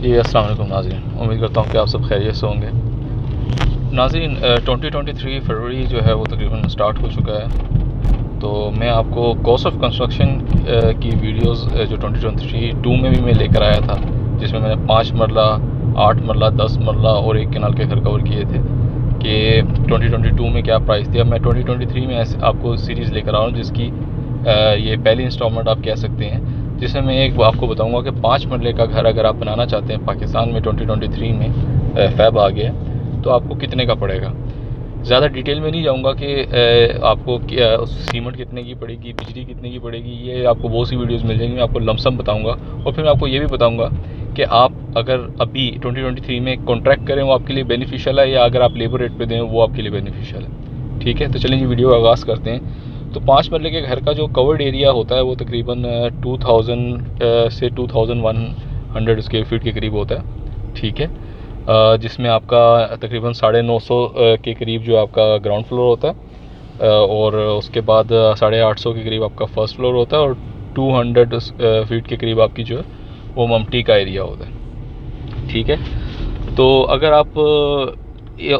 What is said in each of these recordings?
जी अस्सलाम वालेकुम नाज़रीन, उम्मीद करता हूँ कि आप सब खैरियत से होंगे। नाज़रीन 2023 फरवरी जो है वो तकरीबन स्टार्ट हो चुका है। तो मैं आपको कॉस्ट ऑफ कंस्ट्रक्शन की वीडियोस जो 2023 में भी मैं लेकर आया था, जिसमें मैंने 5 मरला, 8 मरला, 10 मरला और 1 कनाल के घर कवर किए थे कि 2022 में क्या प्राइस थी। अब मैं 2023 में ऐसे आपको सीरीज़ लेकर आ रहा हूँ जिसकी ये पहली इंस्टॉलमेंट आप कह सकते हैं, जिसमें मैं एक आपको बताऊंगा कि 5 मरले का घर अगर आप बनाना चाहते हैं पाकिस्तान में 2023 में फ़ैब आ गया तो आपको कितने का पड़ेगा। ज़्यादा डिटेल में नहीं जाऊंगा कि आपको सीमेंट कितने की पड़ेगी, बिजली कितने की पड़ेगी, ये आपको बहुत सी वीडियोस मिल जाएंगी। मैं आपको लमसम बताऊंगा और फिर मैं आपको ये भी बताऊंगा कि आप अगर अभी 2023 में कॉन्ट्रैक्ट करें वो आपके लिए बेनिफिशियल है या अगर आप लेबर रेट पे दें वो आपके लिए बेनिफिशियल है। ठीक है, तो चलिए वीडियो का आगाज़ करते हैं। तो 5 मरले के घर का जो कवर्ड एरिया होता है वो तकरीबन 2000 से 2100 स्क्वायर फीट के करीब होता है। ठीक है, जिसमें आपका तकरीबन 950 के करीब जो आपका ग्राउंड फ्लोर होता है और उसके बाद 850 के करीब आपका फर्स्ट फ्लोर होता है और 200 फीट के करीब आपकी जो है वो ममटी का एरिया होता है। ठीक है, तो अगर आप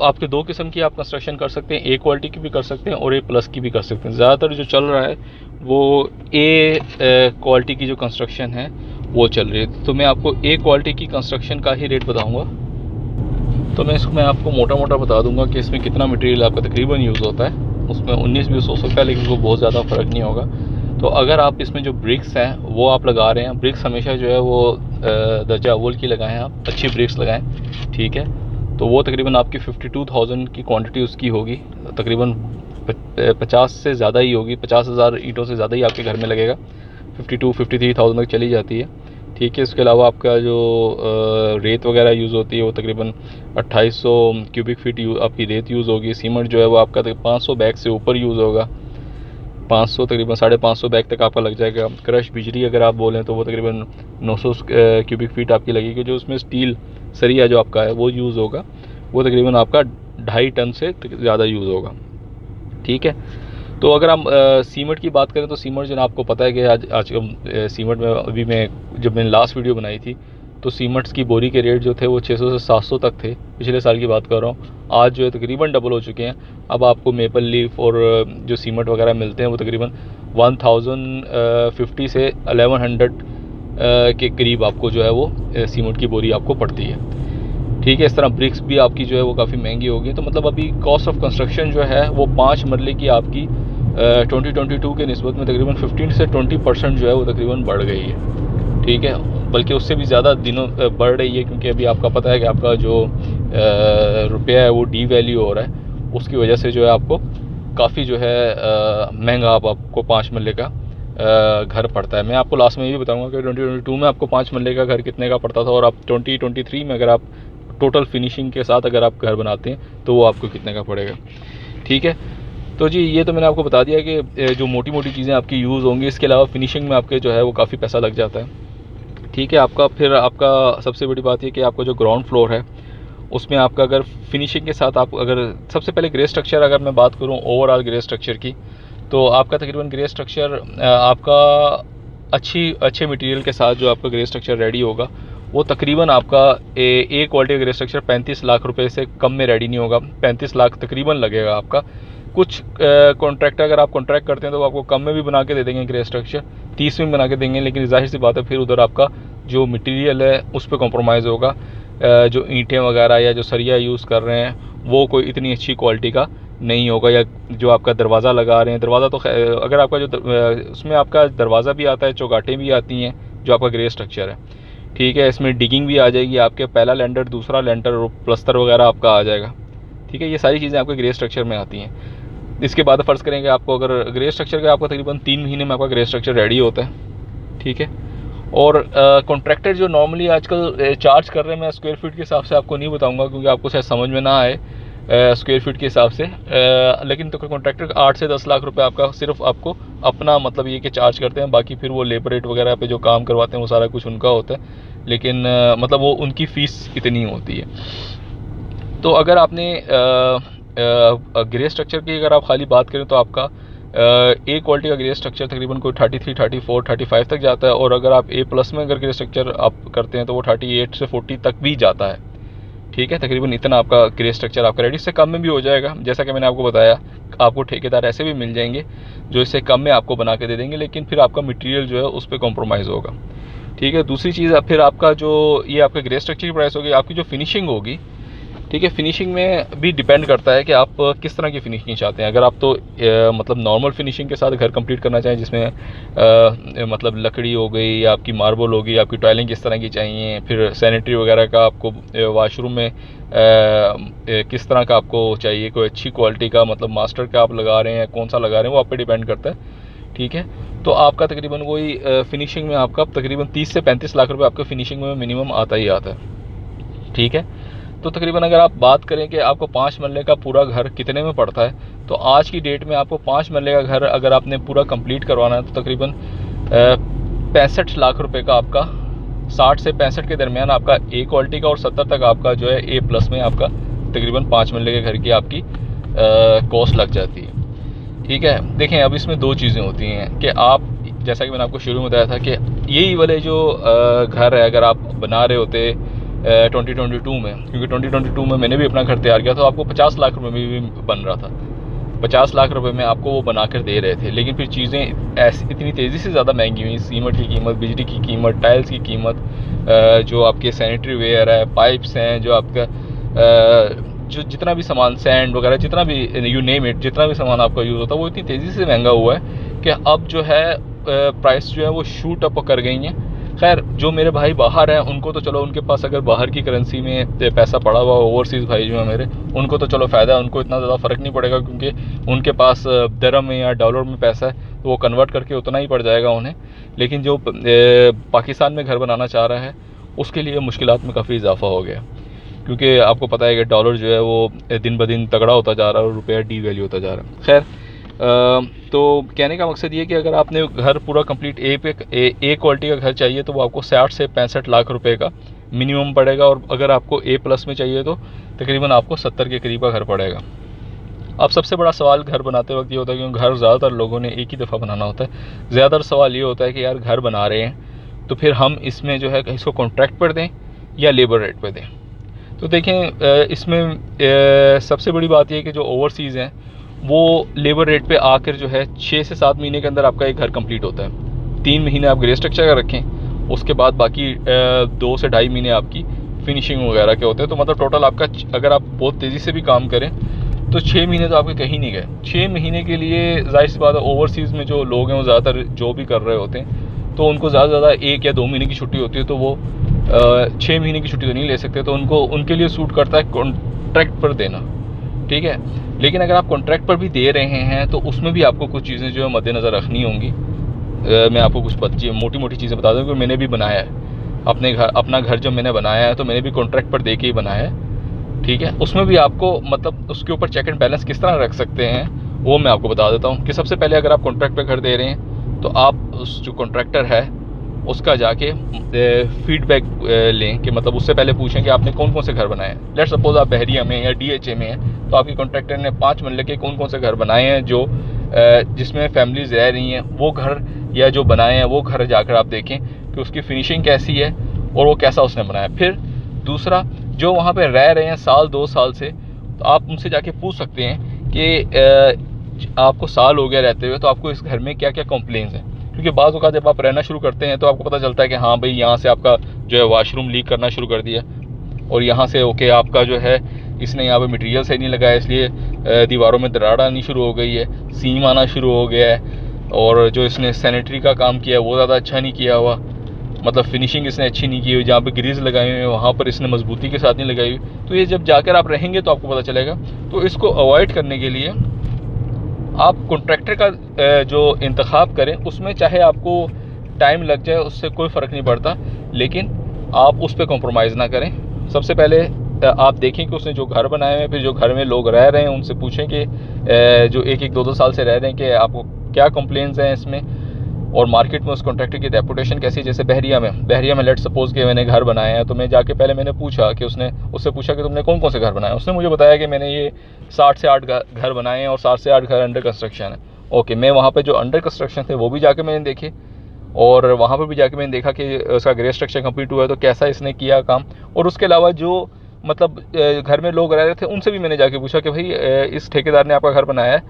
आपके दो किस्म की आप कंस्ट्रक्शन कर सकते हैं, ए क्वालिटी की भी कर सकते हैं और ए प्लस की भी कर सकते हैं। ज़्यादातर जो चल रहा है वो ए क्वालिटी की जो कंस्ट्रक्शन है वो चल रही है। तो मैं आपको ए क्वालिटी की कंस्ट्रक्शन का ही रेट बताऊंगा। तो मैं आपको मोटा मोटा बता दूंगा कि इसमें कितना मटेरियल आपका तकरीबन यूज़ होता है। उसमें 19-20 हो सकता है लेकिन वो बहुत ज़्यादा फ़र्क नहीं होगा। तो अगर आप इसमें जो ब्रिक्स हैं वो आप लगा रहे हैं, ब्रिक्स हमेशा जो है वो दर्जा अव्वल की लगाएं, आप अच्छी ब्रिक्स लगाएं। ठीक है, तो वो तकरीबन आपकी 52,000 की क्वांटिटी उसकी होगी, तकरीबन 50 से ज़्यादा ही होगी, 50,000 ईंटों से ज़्यादा ही आपके घर में लगेगा। 52-53,000 तक चली जाती है। ठीक है, इसके अलावा आपका जो रेत वगैरह यूज़ होती है वो तकरीबन 2800 क्यूबिक फीट आपकी रेत यूज़ होगी। सीमेंट जो है वो आपका 500 बैग से ऊपर यूज़ होगा, 500 तकरीबन 550 बैग तक आपका लग जाएगा। क्रश बिजली अगर आप बोलें तो वो तकरीबन 900 क्यूबिक फीट आपकी लगेगी। जो उसमें स्टील सरिया जो आपका है वो यूज़ होगा, वो तकरीबन आपका 2.5 टन से ज़्यादा यूज़ होगा। ठीक है, तो अगर हम सीमेंट की बात करें तो सीमेंट जो आपको पता है कि आज सीमेंट में अभी मैं जब मैंने लास्ट वीडियो बनाई थी तो सीमेंट्स की बोरी के रेट जो थे वो 600 से 700 तक थे, पिछले साल की बात कर रहा हूँ। आज जो है तकरीबन डबल हो चुके हैं। अब आपको मेपल लीफ और जो सीमेंट वगैरह मिलते हैं वो तकरीबन 1050 से 1100 के करीब आपको जो है वो सीमेंट की बोरी आपको पड़ती है। ठीक है, इस तरह ब्रिक्स भी आपकी जो है वो काफ़ी महंगी होगी। तो मतलब अभी कॉस्ट ऑफ कंस्ट्रक्शन जो है वो 5 मरले की आपकी 2022 के निस्बत में तकरीबन 15 से 20% जो है वो तकरीबन बढ़ गई है। ठीक है, बल्कि उससे भी ज़्यादा दिनों बढ़ रही है, क्योंकि अभी आपका पता है कि आपका जो रुपया है वो डी वैल्यू हो रहा है, उसकी वजह से जो है आपको काफ़ी जो है महंगा आपको 5 मरले का घर पड़ता है। मैं आपको लास्ट में ये भी बताऊंगा कि 2022 में आपको 5 मरले का घर कितने का पड़ता था और आप 2023 में अगर आप टोटल फिनिशिंग के साथ अगर आप घर बनाते हैं तो वो आपको कितने का पड़ेगा। ठीक है, तो जी ये तो मैंने आपको बता दिया कि जो मोटी मोटी चीज़ें आपकी यूज़ होंगी, इसके अलावा फिनिशिंग में आपके जो है वो काफ़ी पैसा लग जाता है। ठीक है, आपका सबसे बड़ी बात ये कि आपका जो ग्राउंड फ्लोर है उसमें आपका अगर फिनिशिंग के साथ आप अगर सबसे पहले ग्रे स्ट्रक्चर अगर मैं बात करूँ ओवरऑल ग्रे स्ट्रक्चर की, तो आपका तकरीबन ग्रे स्ट्रक्चर आपका अच्छे मटेरियल के साथ जो आपका ग्रे स्ट्रक्चर रेडी होगा वो तकरीबन आपका ए क्वालिटी का ग्रे स्ट्रक्चर 35 लाख रुपए से कम में रेडी नहीं होगा। 35 लाख तकरीबन लगेगा आपका। कुछ कॉन्ट्रैक्टर अगर आप कॉन्ट्रैक्ट करते हैं तो आपको कम में भी बना के दे देंगे ग्रे स्ट्रक्चर, 30 में बना के देंगे, लेकिन जाहिर सी बात है फिर उधर आपका जो मटेरियल है उस पर कॉम्प्रोमाइज़ होगा। जो ईंटें वगैरह या जो सरिया यूज़ कर रहे हैं वो कोई इतनी अच्छी क्वालिटी का नहीं होगा। या जो आपका दरवाज़ा लगा रहे हैं, दरवाज़ा तो अगर आपका जो उसमें आपका दरवाज़ा भी आता है, चौगाटें भी आती हैं जो आपका ग्रे स्ट्रक्चर है। ठीक है, इसमें डिगिंग भी आ जाएगी आपके, पहला लेंटर, दूसरा लेंटर और प्लस्तर वगैरह आपका आ जाएगा। ठीक है, ये सारी चीज़ें आपके ग्रे स्ट्रक्चर में आती हैं। इसके बाद फ़र्ज़ करेंगे आपको अगर ग्रे स्ट्रक्चर का आपका तकरीबन 3 महीने में आपका ग्रे स्ट्रक्चर रेडी होता है। ठीक है, और कॉन्ट्रैक्टर जो नॉर्मली आजकल चार्ज कर रहे हैं, मैं स्क्वायर फीट के हिसाब से आपको नहीं बताऊंगा क्योंकि आपको शायद समझ में ना आए स्क्वायर फीट के हिसाब से, लेकिन तो कॉन्ट्रैक्टर 8 से 10 लाख रुपए आपका सिर्फ आपको अपना मतलब ये कि चार्ज करते हैं। बाकी फिर वो लेबर रेट वगैरह पे जो काम करवाते हैं वो सारा कुछ उनका होता है, लेकिन मतलब वो उनकी फ़ीस इतनी होती है। तो अगर आपने ग्रे स्ट्रक्चर की अगर आप खाली बात करें तो आपका ए क्वालिटी का ग्रे स्ट्रक्चर तकरीबन कोई 33, 34, 35 तक जाता है, और अगर आप ए प्लस में अगर ग्रे स्ट्रक्चर आप करते हैं तो वो 38 से 40 तक भी जाता है। ठीक है, तकरीबन इतना आपका ग्रे स्ट्रक्चर आपका रेडी। इससे कम में भी हो जाएगा, जैसा कि मैंने आपको बताया। आपको ठेकेदार ऐसे भी मिल जाएंगे जो इससे कम में आपको बना के दे देंगे, लेकिन फिर आपका मटेरियल जो है उस पर कॉम्प्रोमाइज़ होगा। ठीक है, दूसरी चीज़ फिर आपका जो ये आपका ग्रे स्ट्रक्चर की प्राइस होगी, आपकी जो फिनिशिंग होगी, ठीक है, फिनिशिंग में भी डिपेंड करता है कि आप किस तरह की फिनिशिंग चाहते हैं। अगर आप तो मतलब नॉर्मल फिनिशिंग के साथ घर कंप्लीट करना चाहें, जिसमें मतलब लकड़ी हो गई या आपकी मार्बल होगी, आपकी टाइलिंग किस तरह की चाहिए, फिर सैनिटरी वगैरह का आपको वाशरूम में किस तरह का आपको चाहिए, कोई अच्छी क्वालिटी का मतलब मास्टर का आप लगा रहे हैं, कौन सा लगा रहे हैं, वो आप पे डिपेंड करता है। ठीक है, तो आपका तकरीबन वही फिनिशिंग में आपका तकरीबन 30 से 35 लाख रुपए आपका फिनिशिंग में मिनिमम आता ही आता है। ठीक है, तो तकरीबन अगर आप बात करें कि आपको 5 मरले का पूरा घर कितने में पड़ता है, तो आज की डेट में आपको 5 मरले का घर अगर आपने पूरा कंप्लीट करवाना है तो तकरीबन 65 लाख रुपए का आपका 60 से 65 के दरमियान आपका ए क्वालिटी का, और 70 तक आपका जो है ए प्लस में आपका तकरीबन 5 मरले के घर की आपकी कॉस्ट लग जाती है। ठीक है, देखें अब इसमें दो चीज़ें होती हैं कि आप, जैसा कि मैंने आपको शुरू में बताया था कि यही वाले जो घर है अगर आप बना रहे होते 2022 में, क्योंकि 2022 में मैंने भी अपना घर तैयार किया तो आपको 50 लाख रुपए में भी बन रहा था। 50 लाख रुपए में आपको वो बना कर दे रहे थे, लेकिन फिर चीज़ें ऐसी इतनी तेज़ी से ज़्यादा महंगी हुई, सीमेंट की कीमत, बिजली की कीमत, टाइल्स की कीमत, जो आपके सैनिटरी वेयर है, पाइप्स हैं, जो आपका जो जितना भी सामान, सैंड वगैरह, जितना भी यू नेम इट, जितना भी सामान आपका यूज़ होता है वो इतनी तेज़ी से महंगा हुआ है कि अब जो है प्राइस जो है वो शूट अप कर गई हैं। खैर, जो मेरे भाई बाहर हैं उनको तो चलो, उनके पास अगर बाहर की करेंसी में पैसा पड़ा हुआ, ओवरसीज़ भाई जो है मेरे, उनको तो चलो फ़ायदा है, उनको इतना ज़्यादा फ़र्क नहीं पड़ेगा, क्योंकि उनके पास दरम में या डॉलर में पैसा है तो वो कन्वर्ट करके उतना ही पड़ जाएगा उन्हें। लेकिन जो पाकिस्तान में घर बनाना चाह रहा है उसके लिए मुश्किलात में काफ़ी इजाफा हो गया, क्योंकि आपको पता है कि डॉलर जो है वो दिन ब दिन तगड़ा होता जा रहा है और रुपया डी वैल्यू होता जा रहा है। खैर, तो कहने का मकसद ये कि अगर आपने घर पूरा कंप्लीट ए क्वालिटी का घर चाहिए तो वो आपको 60 से 65 लाख रुपए का मिनिमम पड़ेगा, और अगर आपको ए प्लस में चाहिए तो तकरीबन आपको 70 के करीब का घर पड़ेगा। अब सबसे बड़ा सवाल घर बनाते वक्त ये होता है, क्योंकि घर ज़्यादातर लोगों ने एक ही दफ़ा बनाना होता है। ज़्यादातर सवाल ये होता है कि यार घर बना रहे हैं तो फिर हम इसमें जो है इसको कॉन्ट्रैक्ट पर दें या लेबर रेट पर दें। तो देखें, इसमें सबसे बड़ी बात यह है कि जो ओवरसीज़ हैं वो लेबर रेट पे आकर जो है 6 से 7 महीने के अंदर आपका एक घर कंप्लीट होता है। 3 महीने आप ग्रे स्ट्रक्चर का रखें, उसके बाद बाकी 2 से 2.5 महीने आपकी फिनिशिंग वगैरह के होते हैं। तो मतलब टोटल आपका, अगर आप बहुत तेज़ी से भी काम करें तो 6 महीने तो आपके कहीं नहीं गए। 6 महीने के लिए जाहिर सी बात है, ओवरसीज़ में जो लोग हैं वो ज़्यादातर जो भी कर रहे होते हैं तो उनको ज़्यादा से ज़्यादा 1 या 2 महीने की छुट्टी होती है, तो वो 6 महीने की छुट्टी तो नहीं ले सकते, तो उनके लिए सूट करता है कॉन्ट्रैक्ट पर देना। ठीक है, लेकिन अगर आप कॉन्ट्रैक्ट पर भी दे रहे हैं तो उसमें भी आपको कुछ चीज़ें जो है मद्देनज़र रखनी होंगी। मैं आपको कुछ मोटी मोटी चीज़ें बता दूँ, क्योंकि मैंने भी बनाया है अपना घर जब मैंने बनाया है तो मैंने भी कॉन्ट्रैक्ट पर दे के ही बनाया है। ठीक है, उसमें भी आपको मतलब उसके ऊपर चेक एंड बैलेंस किस तरह रख सकते हैं वो मैं आपको बता देता हूँ। कि सबसे पहले अगर आप कॉन्ट्रैक्ट पर घर दे रहे हैं तो आप उस जो कॉन्ट्रैक्टर है उसका जाके फीडबैक लें, कि मतलब उससे पहले पूछें कि आपने कौन कौन से घर बनाए हैं। लेट्स सपोज आप बहरिया में या DHA में हैं, तो आपकी कॉन्ट्रैक्टर ने 5 मरले के कौन कौन से घर बनाए हैं जो जिसमें फैमिलीज़ रह रही हैं, वो घर या जो बनाए हैं वो घर जाकर आप देखें कि उसकी फिनिशिंग कैसी है और वो कैसा उसने बनाया। फिर दूसरा, जो वहाँ पर रह रहे हैं 1-2 साल से, तो आप उनसे जाके पूछ सकते हैं कि आपको साल हो गया रहते हुए, तो आपको इस घर में क्या क्या कंप्लेंट्स हैं। क्योंकि बाज़ औक़ात जब आप रहना शुरू करते हैं तो आपको पता चलता है कि हाँ भाई, यहाँ से आपका जो है वाशरूम लीक करना शुरू कर दिया, और यहाँ से ओके आपका जो है इसने यहाँ पे मटेरियल सही नहीं लगाया, इसलिए दीवारों में दरार आनी शुरू हो गई है, सीम आना शुरू हो गया है, और जो इसने सैनिटरी का काम किया है वो ज़्यादा अच्छा नहीं किया हुआ, मतलब फिनिशिंग इसने अच्छी नहीं की हुई, जहाँ पे ग्रीज लगाई हुई है वहाँ पर इसने मजबूती के साथ नहीं लगाई हुई। तो ये जब जाकर आप रहेंगे तो आपको पता चलेगा। तो इसको अवॉइड करने के लिए आप कॉन्ट्रैक्टर का जो इंतखाब करें, उसमें चाहे आपको टाइम लग जाए उससे कोई फ़र्क नहीं पड़ता, लेकिन आप उस पर कॉम्प्रोमाइज़ ना करें। सबसे पहले आप देखें कि उसने जो घर बनाए हैं, फिर जो घर में लोग रह रहे हैं उनसे पूछें कि जो 1-2 साल से रह रहे हैं कि आपको क्या कंप्लेंट्स हैं इसमें, और मार्केट में उस कॉन्ट्रैक्टर की रेपुटेशन कैसी है। जैसे बहरिया में लेट्स सपोज़ कि मैंने घर बनाए हैं, तो मैं जाके पहले मैंने पूछा कि उससे पूछा कि तुमने कौन कौन से घर बनाए। उसने मुझे बताया कि मैंने ये 60 से 8 घर बनाए हैं और 7 से 8 घर अंडर कंस्ट्रक्शन है। ओके, मैं वहाँ पे जो अंडर कंस्ट्रक्शन थे वो भी जाके मैंने देखे, और वहाँ पर भी जाके मैंने देखा कि उसका ग्रे स्ट्रक्चर कंप्लीट हुआ है तो कैसा इसने किया काम। और उसके अलावा जो मतलब घर में लोग रह रहे थे उनसे भी मैंने जाके पूछा कि भाई इस ठेकेदार ने आपका घर बनाया है,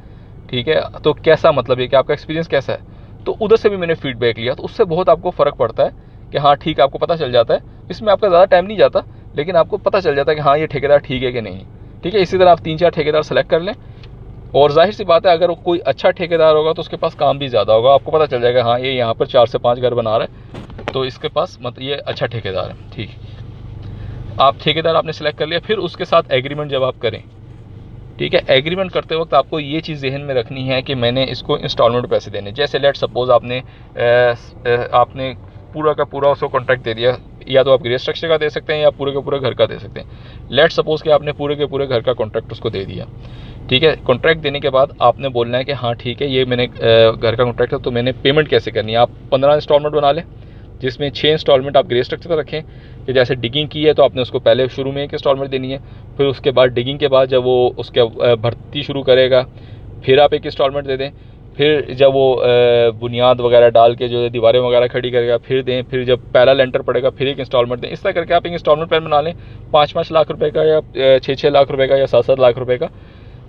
ठीक है, तो कैसा मतलब ये कि आपका एक्सपीरियंस कैसा है। तो उधर से भी मैंने फीडबैक लिया, तो उससे बहुत आपको फ़र्क पड़ता है कि हाँ ठीक, आपको पता चल जाता है। इसमें आपका ज़्यादा टाइम नहीं जाता, लेकिन आपको पता चल जाता है कि हाँ ये ठेकेदार ठीक है कि नहीं, ठीक है। इसी तरह आप 3-4 ठेकेदार सेलेक्ट कर लें, और जाहिर सी बात है अगर कोई अच्छा ठेकेदार होगा तो उसके पास काम भी ज़्यादा होगा। आपको पता चल जाएगा हाँ ये यहाँ पर 4 से 5 घर बना रहा है, तो इसके पास मतलब ये अच्छा ठेकेदार है, ठीक। आप ठेकेदार आपने सेलेक्ट कर लिया, फिर उसके साथ एग्रीमेंट जब आप करें, ठीक है, एग्रीमेंट करते वक्त आपको ये चीज़ जहन में रखनी है कि मैंने इसको इंस्टॉलमेंट पैसे देने। जैसे लेट सपोज़ आपने पूरा का पूरा उसको कॉन्ट्रैक्ट दे दिया, या तो आप ग्रे स्ट्रक्चर का दे सकते हैं या पूरे के पूरे घर का दे सकते हैं। लेट सपोज़ कि आपने पूरे के पूरे घर का कॉन्ट्रैक्ट उसको दे दिया, ठीक है। कॉन्ट्रैक्ट देने के बाद आपने बोलना है कि हाँ ठीक है ये मैंने घर का कॉन्ट्रैक्ट है, तो मैंने पेमेंट कैसे करनी है। आप 15 इंस्टॉलमेंट बना लें, जिसमें 6 इंस्टॉलमेंट आप ग्रे स्ट्रक्चर पर रखें, कि जैसे डिगिंग की है तो आपने उसको पहले शुरू में एक इंस्टॉलमेंट देनी है, फिर उसके बाद डिगिंग के बाद जब वो उसके भर्ती शुरू करेगा फिर आप एक इंस्टॉलमेंट दे दें, फिर जब वो बुनियाद वगैरह डाल के जो दीवारें वगैरह खड़ी करेगा फिर दें, फिर जब पहला लेंटर पड़ेगा फिर एक इंस्टॉलमेंट दें। इस तरह करके आप एक इंस्टॉलमेंट प्लान बना लें, 5-5 लाख रुपए का, या 6-6 लाख रुपए का, या 7-7 लाख रुपए का।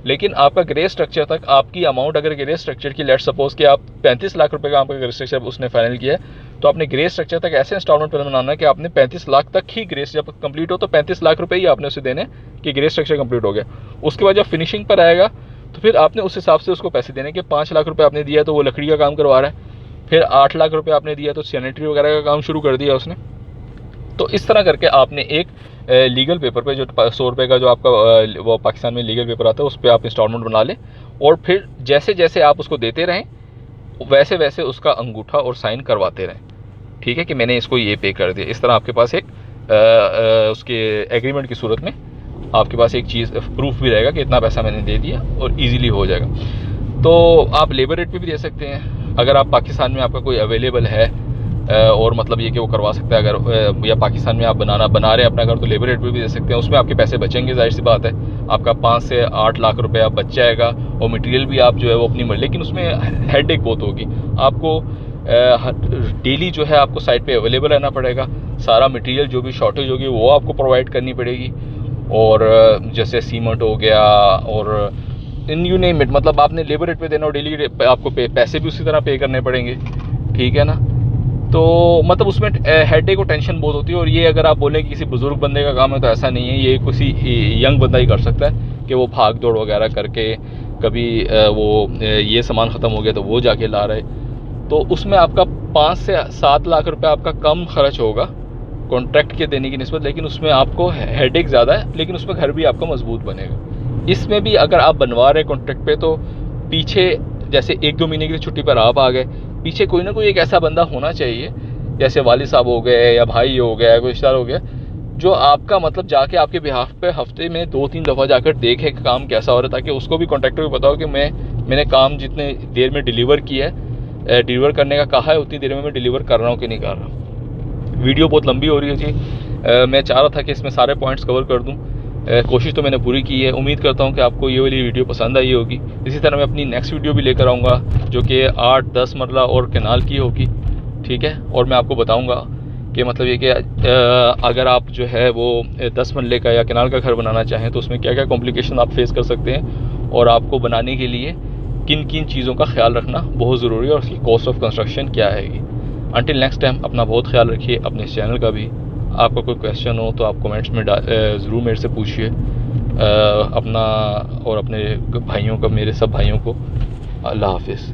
लेकिन आपका ग्रे स्ट्रक्चर तक आपकी अमाउंट, अगर ग्रे स्ट्रक्चर की लेट सपोज कि आप 35 लाख रुपए का आपका ग्रे स्ट्रक्चर उसने फाइनल किया है, तो आपने ग्रे स्ट्रक्चर तक ऐसे इंस्टॉलमेंट प्लान बनाना है कि आपने 35 लाख तक ही ग्रे, जब कंप्लीट हो तो 35 लाख रुपए ही आपने उसे देने कि ग्रे स्ट्रक्चर कंप्लीट हो गया। उसके बाद जब फिनिशिंग पर आएगा तो फिर आपने उस हिसाब से उसको पैसे देने कि 5 लाख रुपए आपने दिया तो वो लकड़ी का काम करवा रहा है, फिर 8 लाख रुपए आपने दिया तो सैनिटरी वगैरह का काम शुरू कर दिया उसने। तो इस तरह करके आपने एक लीगल पेपर पे जो 100 रुपये का जो आपका वो पाकिस्तान में लीगल पेपर आता है उस पर आप इंस्टॉलमेंट बना लें, और फिर जैसे जैसे आप उसको देते रहें वैसे वैसे उसका अंगूठा और साइन करवाते रहें, ठीक है, कि मैंने इसको ये पे कर दिया। इस तरह आपके पास एक उसके एग्रीमेंट की सूरत में आपके पास एक चीज़ प्रूफ भी रहेगा कि इतना पैसा मैंने दे दिया, और ईज़िली हो जाएगा। तो आप लेबर रेट पे भी दे सकते हैं, अगर आप पाकिस्तान में आपका कोई अवेलेबल है और मतलब ये कि वो करवा सकता है, अगर या पाकिस्तान में आप बना रहे हैं अपना घर, तो लेबर रेट पे भी दे सकते हैं। उसमें आपके पैसे बचेंगे, जाहिर सी बात है, आपका 5 से 8 लाख रुपया बच जाएगा, और मटेरियल भी आप जो है वो अपनी मर्जी, लेकिन उसमें हेडेक बहुत होगी। आपको डेली जो है आपको साइट पे अवेलेबल रहना पड़ेगा, सारा मटेरियल जो भी शॉर्टेज होगी वो आपको प्रोवाइड करनी पड़ेगी, और जैसे सीमेंट हो गया और इन यू नेम इट, मतलब आपने लेबर रेट पे देना और डेली आपको पैसे भी उसी तरह पे करने पड़ेंगे, ठीक है ना। तो मतलब उसमें हेडेक और टेंशन बहुत होती है, और ये अगर आप बोलें कि किसी बुज़ुर्ग बंदे का काम है तो ऐसा नहीं है, ये किसी यंग बंदा ही कर सकता है कि वो भाग दौड़ वगैरह करके कभी वो ये सामान ख़त्म हो गया तो वो जाके ला रहे। तो उसमें आपका 5 से 7 लाख रुपए आपका कम खर्च होगा कॉन्ट्रैक्ट के देने की निस्बत, लेकिन उसमें आपको हेडेक ज़्यादा है, लेकिन उसमें घर भी आपका मजबूत बनेगा। इसमें भी अगर आप बनवा रहे कॉन्ट्रैक्ट पे, तो पीछे जैसे 1-2 महीने की छुट्टी पर आप आ गए, पीछे कोई ना कोई एक ऐसा बंदा होना चाहिए, जैसे वालिद साहब हो गए या भाई हो गया, कोई रिश्तेदार हो गया, जो आपका मतलब जाके आपके बिहाफ पे हफ्ते में 2-3 दफ़ा जाकर देखे कि काम कैसा हो रहा है, ताकि उसको भी कॉन्ट्रैक्टर को पता हो कि मैंने काम जितने देर में डिलीवर किया है, डिलीवर करने का कहा है उतनी देर में मैं डिलीवर कर रहा हूँ कि नहीं कर रहा। वीडियो बहुत लंबी हो रही है जी, मैं चाह रहा था कि इसमें सारे पॉइंट्स कवर कर दूँ, कोशिश तो मैंने पूरी की है। उम्मीद करता हूँ कि आपको ये वाली वीडियो पसंद आई होगी। इसी तरह मैं अपनी नेक्स्ट वीडियो भी लेकर आऊँगा जो कि 8-10 मरला और कैनाल की होगी, ठीक है, और मैं आपको बताऊँगा कि मतलब ये कि अगर आप जो है वो 10 मरले का या कैनाल का घर बनाना चाहें तो उसमें क्या क्या कॉम्प्लिकेशन आप फेस कर सकते हैं, और आपको बनाने के लिए किन किन चीज़ों का ख्याल रखना बहुत ज़रूरी है, और उसकी कॉस्ट ऑफ कंस्ट्रक्शन क्या आएगी। अंटिल नेक्स्ट टाइम अपना बहुत ख्याल रखिए, अपने इस चैनल का भी। आपका कोई क्वेश्चन हो तो आप कमेंट्स में ज़रूर मेरे से पूछिए, अपना और अपने भाइयों का, मेरे सब भाइयों को अल्लाह हाफिज़।